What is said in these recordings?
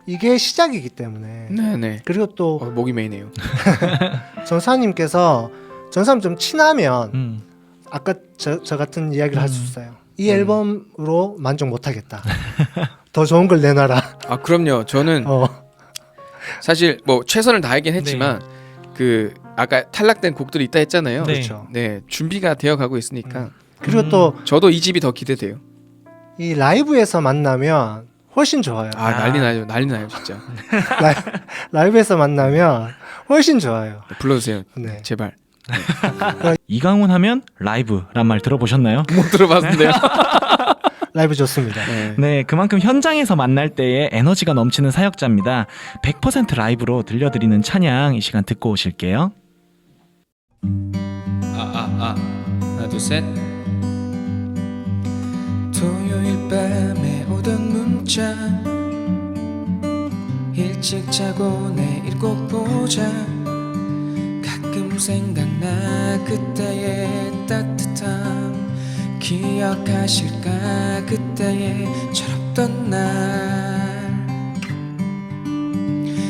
이게 시작이기 때문에. 네네. 그리고 또 목이 메이네요. 전사님께서 전사님 좀 친하면 아까 저 같은 이야기를 할 수 있어요. 이 앨범으로 만족 못하겠다. 더 좋은 걸 내놔라. 아 그럼요. 저는 사실 뭐 최선을 다하긴 했지만 그 아까 탈락된 곡들이 있다 했잖아요. 네. 그렇죠. 네, 준비가 되어 가고 있으니까. 그리고 또 저도 이 집이 더 기대돼요. 이 라이브에서 만나면 훨씬 좋아요. 아, 난리 나요. 난리 나요, 진짜. 라이브에서 만나면 훨씬 좋아요. 불러주세요. 네. 제발. 이강훈 하면 라이브란 말 들어보셨나요? 못 들어봤는데요. 라이브 좋습니다. 네. 네, 그만큼 현장에서 만날 때의 에너지가 넘치는 사역자입니다. 100% 라이브로 들려드리는 찬양 이 시간 듣고 오실게요. 하나 둘 셋. 토요일 밤에 오던 문자 일찍 자고 내일 꼭 보자. 가끔 생각나 그때의 따뜻함. 기억하실까 그때의 철없던 날.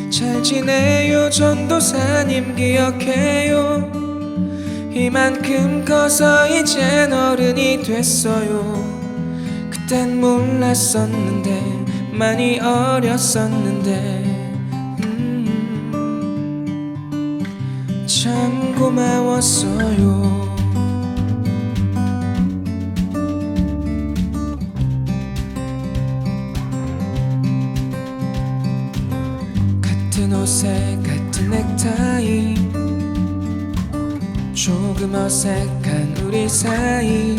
잘 지내요 전도사님 기억해요. 이만큼 커서 이젠 어른이 됐어요. 그땐 몰랐었는데 많이 어렸었는데 참 고마웠어요. 같은 옷에 같은 넥타이 조금 어색한 우리 사이.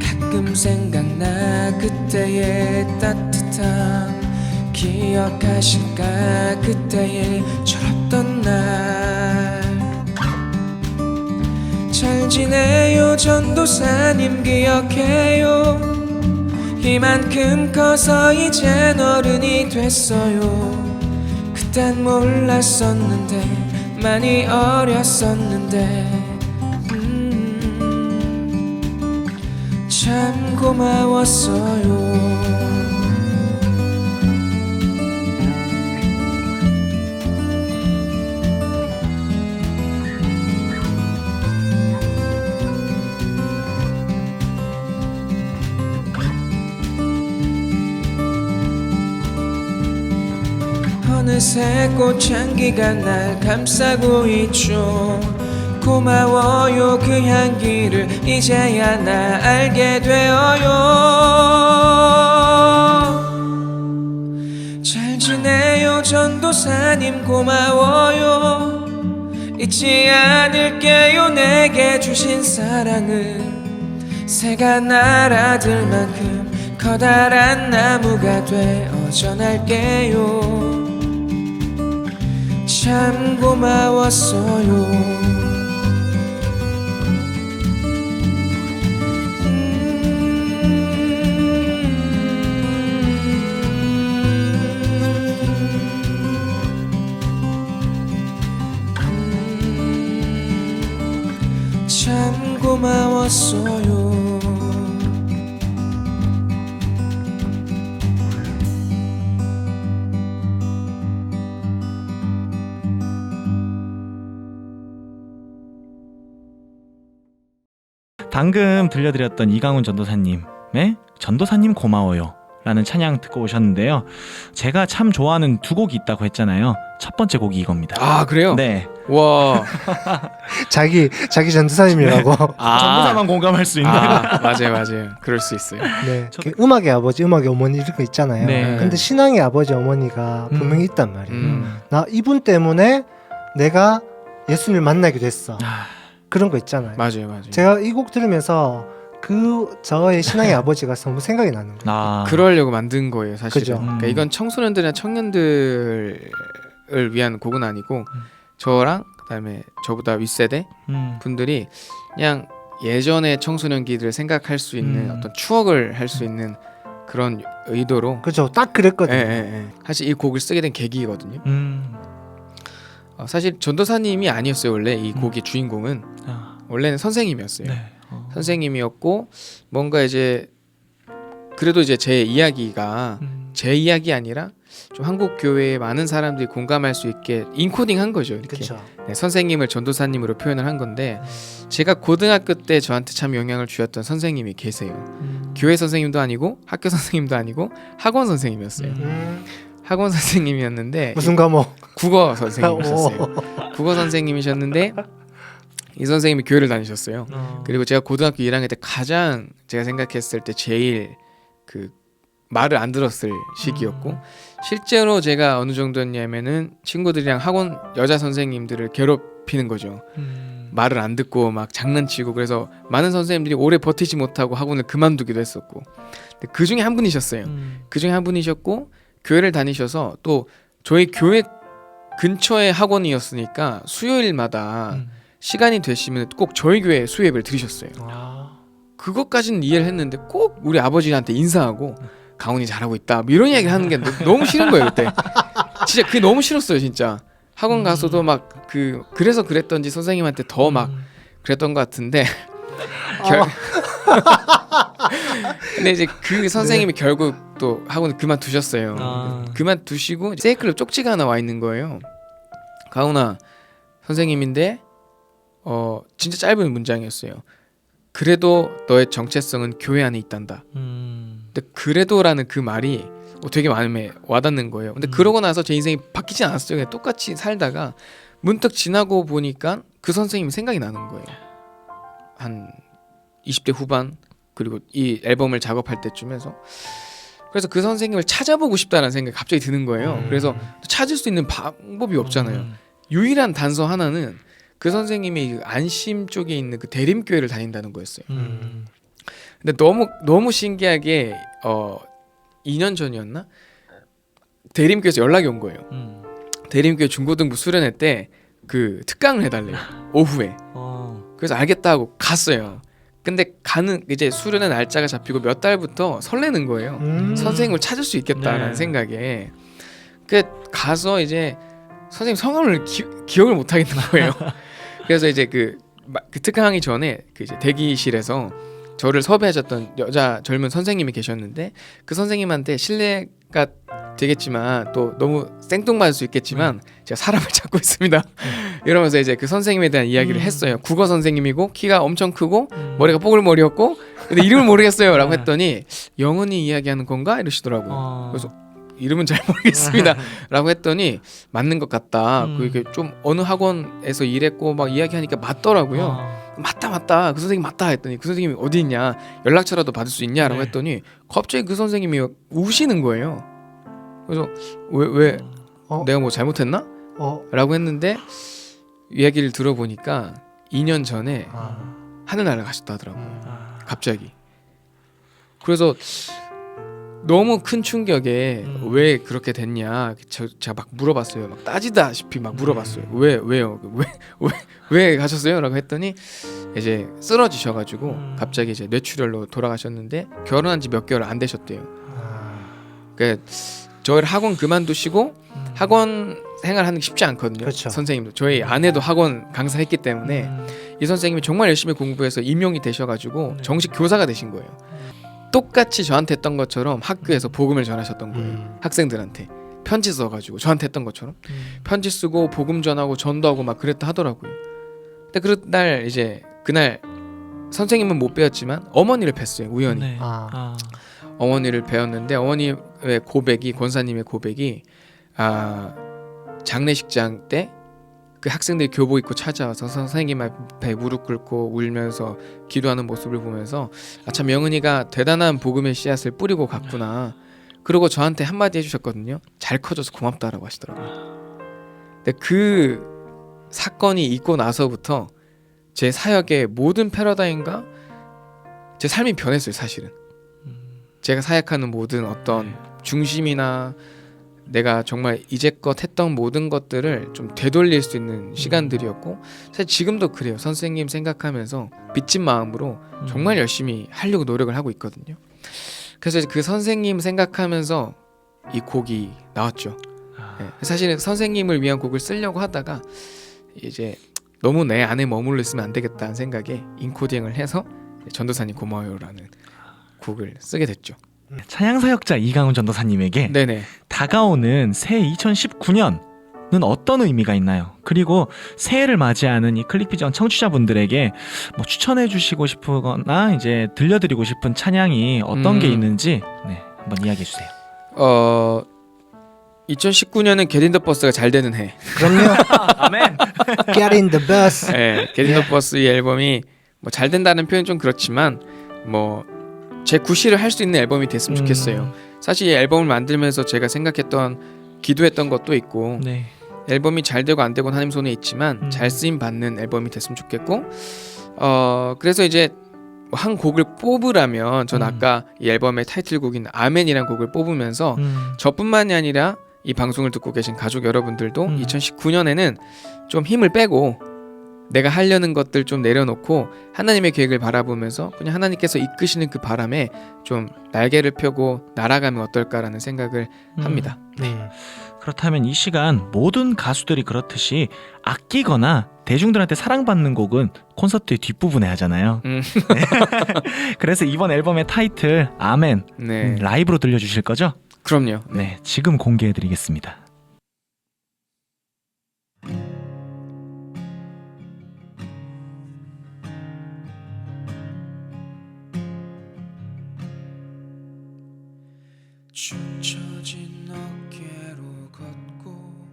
가끔 생각나 그때의 따뜻함. 기억하실까 그때의 철없던 날. 잘 지내요 전도사님 기억해요. 이만큼 커서 이젠 어른이 됐어요. 그땐 몰랐었는데 많이 어렸었는데 참 고마웠어요. 어느새 꽃향기가 날 감싸고 있죠. 고마워요 그 향기를 이제야 나 알게 되어요. 잘 지내요 전도사님 고마워요. 잊지 않을게요 내게 주신 사랑을. 새가 날아들 만큼 커다란 나무가 되어 전할게요. 참 고마웠어요. 참 고마웠어요. 방금 들려드렸던 이강훈 전도사님의 전도사님 고마워요 라는 찬양 듣고 오셨는데요. 제가 참 좋아하는 두 곡이 있다고 했잖아요. 첫 번째 곡이 이겁니다. 아 그래요? 네. 와. 자기 전도사님이라고. 전도사만 공감할 수 있는. 맞아요. 그럴 수 있어요. 네. 음악의 아버지, 음악의 어머니 이런 거 있잖아요. 네. 근데 신앙의 아버지, 어머니가 분명히 있단 말이에요. 나 이분 때문에 내가 예수님을 만나게 됐어. 그런 거 있잖아요. 맞아요. 제가 이 곡 들으면서 저의 신앙의 아버지가 너무 생각이 나는 거예요. 그러려고 만든 거예요, 사실은. 그죠. 그러니까 이건 청소년들이나 청년들을 위한 곡은 아니고 저랑 그다음에 저보다 윗세대 분들이 그냥 예전의 청소년기들을 생각할 수 있는 어떤 추억을 할 수 있는 그런 의도로. 그죠. 딱 그랬거든요. 예. 사실 이 곡을 쓰게 된 계기거든요. 사실 전도사님이 아니었어요. 원래 이 곡의 주인공은 원래는 선생님이었어요. 네. 선생님이었고 뭔가 이제 그래도 이제 제 이야기가 제 이야기 아니라 좀 한국 교회에 많은 사람들이 공감할 수 있게 인코딩한 거죠. 이렇게 그렇죠. 네, 선생님을 전도사님으로 표현을 한 건데 제가 고등학교 때 저한테 참 영향을 주셨던 선생님이 계세요. 교회 선생님도 아니고 학교 선생님도 아니고 학원 선생님이었어요. 학원 선생님이었는데 무슨 과목? 국어 선생님이셨어요. 국어 선생님이셨는데 이 선생님이 교회를 다니셨어요. 그리고 제가 고등학교 1학년 때 가장 제가 생각했을 때 제일 그 말을 안 들었을 시기였고 실제로 제가 어느 정도였냐면은 친구들이랑 학원 여자 선생님들을 괴롭히는 거죠. 말을 안 듣고 막 장난치고 그래서 많은 선생님들이 오래 버티지 못하고 학원을 그만두기도 했었고 근데 그 중에 한 분이셨어요. 그 중에 한 분이셨고 교회를 다니셔서 또 저희 교회 근처의 학원이었으니까 수요일마다 시간이 되시면 꼭 저희 교회 수예배를 드리셨어요. 그것까지는 이해를 했는데 꼭 우리 아버지한테 인사하고 가훈이 잘하고 있다 뭐 이런 이야기를 하는 게 너무 싫은 거예요 그때. 진짜 그게 너무 싫었어요 진짜. 학원 가서도 막 그래서 그랬던지 선생님한테 더 막 그랬던 것 같은데 근데 이제 그 선생님이 결국 또 학원을 그만두셨어요. 그만두시고 세이클럽 쪽지가 하나 와 있는 거예요. 가훈아 선생님인데 진짜 짧은 문장이었어요. 그래도 너의 정체성은 교회 안에 있단다. 근데 그래도라는 그 말이 되게 마음에 와닿는 거예요. 근데 그러고 나서 제 인생이 바뀌지 않았어요. 그냥 똑같이 살다가 문득 지나고 보니까 그 선생님이 생각이 나는 거예요. 한 20대 후반 그리고 이 앨범을 작업할 때쯤에서 그래서 그 선생님을 찾아보고 싶다는 생각이 갑자기 드는 거예요. 그래서 찾을 수 있는 방법이 없잖아요. 유일한 단서 하나는 그 선생님이 안심 쪽에 있는 그 대림교회를 다닌다는 거였어요. 근데 너무 신기하게 2년 전이었나? 대림교회에서 연락이 온 거예요. 대림교회 중고등부 수련회 때 그 특강을 해달래요. 오후에. 그래서 알겠다 하고 갔어요. 근데 가는 이제 수련회 날짜가 잡히고 몇 달부터 설레는 거예요. 선생님을 찾을 수 있겠다라는 네. 생각에. 그 가서 이제 선생님 성함을 기억을 못 하겠는 거예요. 그래서 이제 그 특강하기 전에 그 이제 대기실에서 저를 섭외하셨던 여자 젊은 선생님이 계셨는데 그 선생님한테 실례가 되겠지만 또 너무 생뚱맞을 수 있겠지만 제가 사람을 찾고 있습니다. 이러면서 이제 그 선생님에 대한 이야기를 했어요. 국어 선생님이고 키가 엄청 크고 머리가 뽀글머리였고 근데 이름을 모르겠어요 라고 했더니 영은이 이야기하는 건가 이러시더라고요. 그래서 이름은 잘 모르겠습니다 라고 했더니 맞는 것 같다. 그게 좀 어느 학원에서 일했고 막 이야기하니까 맞더라고요. 맞다 그 선생님 맞다 했더니 그 선생님이 어디 있냐 연락처라도 받을 수 있냐라고 네. 했더니 갑자기 그 선생님이 우시는 거예요. 그래서 왜 내가 뭐 잘못했나? 라고 했는데 이야기를 들어보니까 2년 전에 하늘나라 가셨다 하더라고요. 갑자기. 그래서 너무 큰 충격에 왜 그렇게 됐냐 제가 막 물어봤어요. 막 따지다시피 막 물어봤어요. 왜요? 왜 가셨어요? 라고 했더니 이제 쓰러지셔가지고 갑자기 이제 뇌출혈로 돌아가셨는데 결혼한 지 몇 개월 안 되셨대요. 그러니까 저희를 학원 그만두시고 학원 생활하는 게 쉽지 않거든요. 그렇죠. 선생님도 저희 아내도 학원 강사했기 때문에 이 선생님이 정말 열심히 공부해서 임용이 되셔가지고 정식 교사가 되신 거예요. 똑같이 저한테 했던 것처럼 학교에서 복음을 전하셨던 거예요. 학생들한테 편지 써가지고 저한테 했던 것처럼 편지 쓰고 복음 전하고 전도하고 막 그랬다 하더라고요. 근데 그날 이제 그날 선생님은 못 배웠지만 어머니를 뵀어요. 우연히. 네. 어머니를 배웠는데 어머니의 고백이 권사님의 고백이 장례식장 때 그 학생들이 교복 입고 찾아와서 선생님 앞에 무릎 꿇고 울면서 기도하는 모습을 보면서 참 영은이가 대단한 복음의 씨앗을 뿌리고 갔구나. 그리고 저한테 한마디 해주셨거든요. 잘 커져서 고맙다라고 하시더라고요. 근데 그 사건이 있고 나서부터 제 사역의 모든 패러다임과 제 삶이 변했어요. 사실은 제가 사역하는 모든 어떤 중심이나 내가 정말 이제껏 했던 모든 것들을 좀 되돌릴 수 있는 시간들이었고 사실 지금도 그래요. 선생님 생각하면서 빚진 마음으로 정말 열심히 하려고 노력을 하고 있거든요. 그래서 그 선생님 생각하면서 이 곡이 나왔죠. 네. 사실은 선생님을 위한 곡을 쓰려고 하다가 이제 너무 내 안에 머물러 있으면 안 되겠다는 생각에 인코딩을 해서 전도사님 고마워요라는 곡을 쓰게 됐죠. 찬양사역자 이강훈 전도사님에게 네네. 다가오는 새해 2019년은 어떤 의미가 있나요? 그리고 새해를 맞이하는 이 클릭비전 청취자분들에게 뭐 추천해 주시고 싶거나 이제 들려드리고 싶은 찬양이 어떤 게 있는지 한번 이야기해 주세요. 2019년은 Get in the Bus가 잘 되는 해. 그럼요. 아멘. Get in the bus. 네, Get in the Bus 이 앨범이 뭐 잘 된다는 표현 좀 그렇지만 뭐 제 구실을 할 수 있는 앨범이 됐으면 좋겠어요. 사실 이 앨범을 만들면서 제가 생각했던 기도했던 것도 있고 네. 앨범이 잘 되고 안 되고는 하나님 손에 있지만 잘 쓰임 받는 앨범이 됐으면 좋겠고 그래서 이제 한 곡을 뽑으라면 전 아까 이 앨범의 타이틀곡인 아멘이라는 곡을 뽑으면서 저뿐만이 아니라 이 방송을 듣고 계신 가족 여러분들도 2019년에는 좀 힘을 빼고 내가 하려는 것들 좀 내려놓고 하나님의 계획을 바라보면서 그냥 하나님께서 이끄시는 그 바람에 좀 날개를 펴고 날아가면 어떨까라는 생각을 합니다. 그렇다면 이 시간 모든 가수들이 그렇듯이 아끼거나 대중들한테 사랑받는 곡은 콘서트의 뒷부분에 하잖아요. 그래서 이번 앨범의 타이틀 아멘 네. 라이브로 들려주실 거죠? 그럼요. 네, 지금 공개해드리겠습니다. 축 처진 어깨로 걷고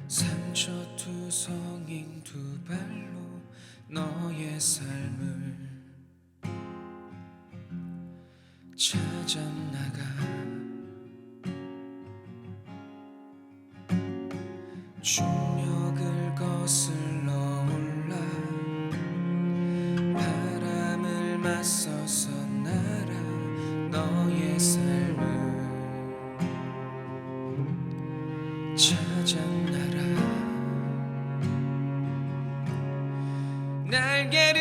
상처투성인 두 발로 너의 삶을 찾아 나가 중력을 거슬러 올라 바람을 맞서서 날아 너의 삶을 찾아 날아 날개를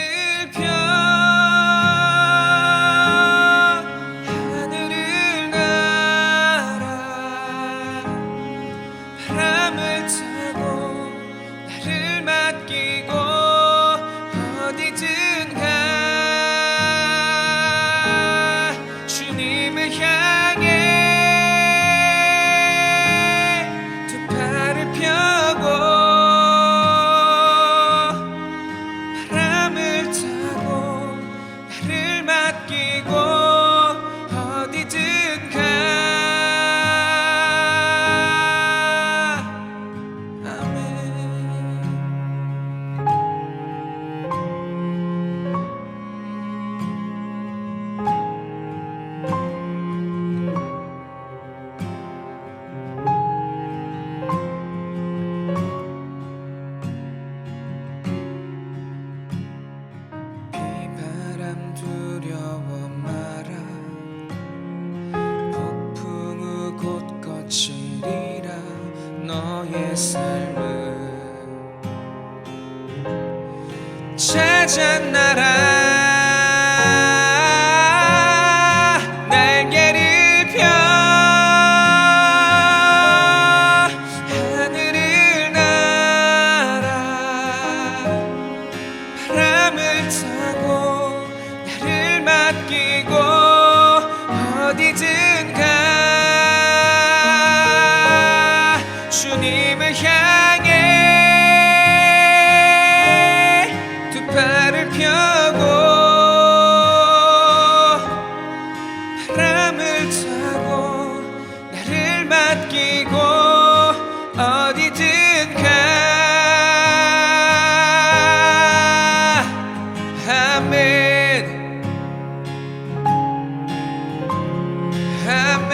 펴 하늘을 날아 바람을 타고 나를 맡기고 어디든 가 주님을 향해 두 팔을 펴고 바람을 타고 나를 맡기고 어디든 가 아멘. 비바람 두려워 마라 폭풍우 곧 거치리라 너의 삶을 찾아 날아 날개를 펴 하늘을 날아 바람을 타고 나를 맡기고 어디든 가 주님을 향해 두 팔을 펴고 바람을 타고 나를 맡기고 어디든 가 아멘 아멘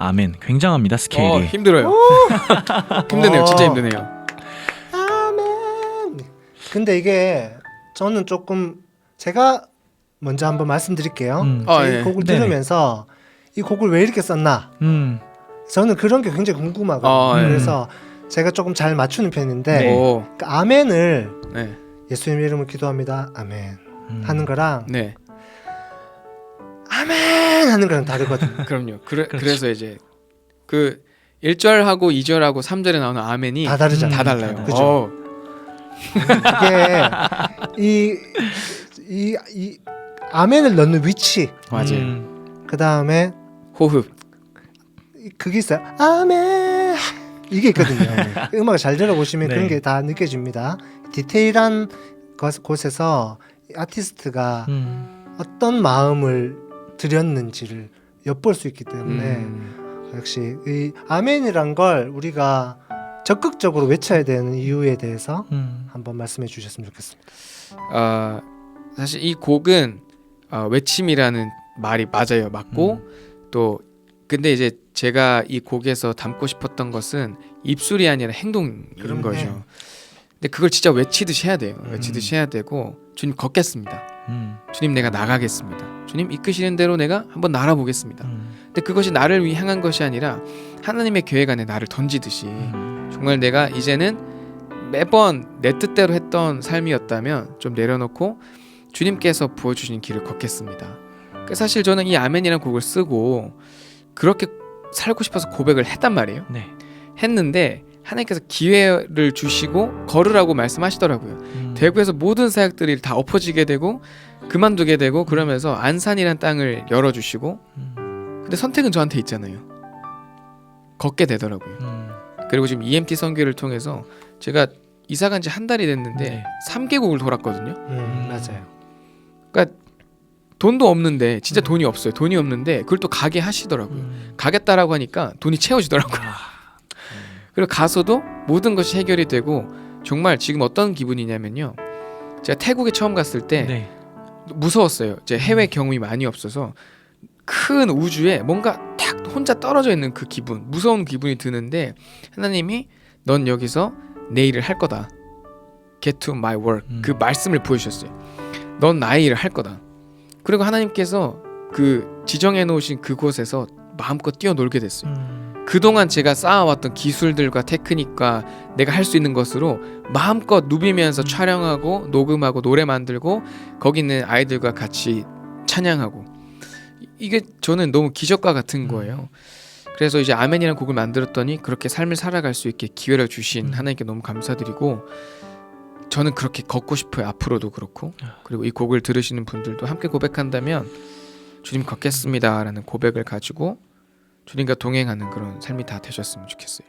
아멘. 굉장합니다 스케일이. 힘들어요. 힘드네요. 진짜 힘드네요. 아멘. 근데 이게 저는 조금 제가 먼저 한번 말씀드릴게요. 이 예. 곡을 네네. 들으면서 이 곡을 왜 이렇게 썼나? 저는 그런 게 굉장히 궁금하거든요. 예. 그래서 제가 조금 잘 맞추는 편인데 네. 오. 그 아멘을 네. 예수님 이름으로 기도합니다. 아멘 하는 거랑 네. 아멘 하는 거랑 다르거든요. 그럼요. 그래서 이제 그 1절하고 2절하고 3절에 나오는 아멘이 다 다르잖아요. 다 달라요. 그죠? 이게 이 아멘을 넣는 위치, 맞아요. 그 다음에 호흡. 그게 있어요. 아멘 이게 있거든요. 음악을 잘 들어보시면 네. 그런 게 다 느껴집니다. 디테일한 곳에서 아티스트가 어떤 마음을 들였는지를 엿볼 수 있기 때문에 역시 이 아멘이란 걸 우리가 적극적으로 외쳐야 되는 이유에 대해서 한번 말씀해 주셨으면 좋겠습니다. 사실 이 곡은 외침이라는 말이 맞아요. 맞고 또 근데 이제 제가 이 곡에서 담고 싶었던 것은 입술이 아니라 행동인 그럼요. 거죠. 근데 그걸 진짜 외치듯이 해야 돼요. 외치듯이 해야 되고 주님 걷겠습니다. 주님 내가 나가겠습니다. 주님 이끄시는 대로 내가 한번 날아보겠습니다. 근데 그것이 나를 위해 향한 것이 아니라 하나님의 계획 안에 나를 던지듯이 정말 내가 이제는 매번 내 뜻대로 했던 삶이었다면 좀 내려놓고 주님께서 부어주신 길을 걷겠습니다. 사실 저는 이 아멘이라는 곡을 쓰고 그렇게 살고 싶어서 고백을 했단 말이에요. 네. 했는데 하나님께서 기회를 주시고 걸으라고 말씀하시더라고요. 대구에서 모든 사역들이 다 엎어지게 되고 그만두게 되고 그러면서 안산이란 땅을 열어주시고 근데 선택은 저한테 있잖아요. 걷게 되더라고요. 그리고 지금 EMT 선교를 통해서 제가 이사 간 지 한 달이 됐는데 네. 3개국을 돌았거든요. 맞아요. 그러니까 돈도 없는데 진짜 돈이 없어요. 돈이 없는데 그걸 또 가게 하시더라고요. 가겠다라고 하니까 돈이 채워지더라고요. 그리고 가서도 모든 것이 해결이 되고 정말 지금 어떤 기분이냐면요. 제가 태국에 처음 갔을 때 네. 무서웠어요. 제 해외 경험이 많이 없어서 큰 우주에 뭔가 딱 혼자 떨어져 있는 그 기분, 무서운 기분이 드는데 하나님이 넌 여기서 내 일을 할 거다. Get to my work. 그 말씀을 보여주셨어요. 넌 나의 일을 할 거다. 그리고 하나님께서 그 지정해 놓으신 그곳에서 마음껏 뛰어놀게 됐어요. 그동안 제가 쌓아왔던 기술들과 테크닉과 내가 할 수 있는 것으로 마음껏 누비면서 촬영하고 녹음하고 노래 만들고 거기 있는 아이들과 같이 찬양하고 이게 저는 너무 기적과 같은 거예요. 그래서 이제 아멘이라는 곡을 만들었더니 그렇게 삶을 살아갈 수 있게 기회를 주신 하나님께 너무 감사드리고 저는 그렇게 걷고 싶어요. 앞으로도 그렇고 그리고 이 곡을 들으시는 분들도 함께 고백한다면 주님 걷겠습니다 라는 고백을 가지고 주님과 동행하는 그런 삶이 다 되셨으면 좋겠어요.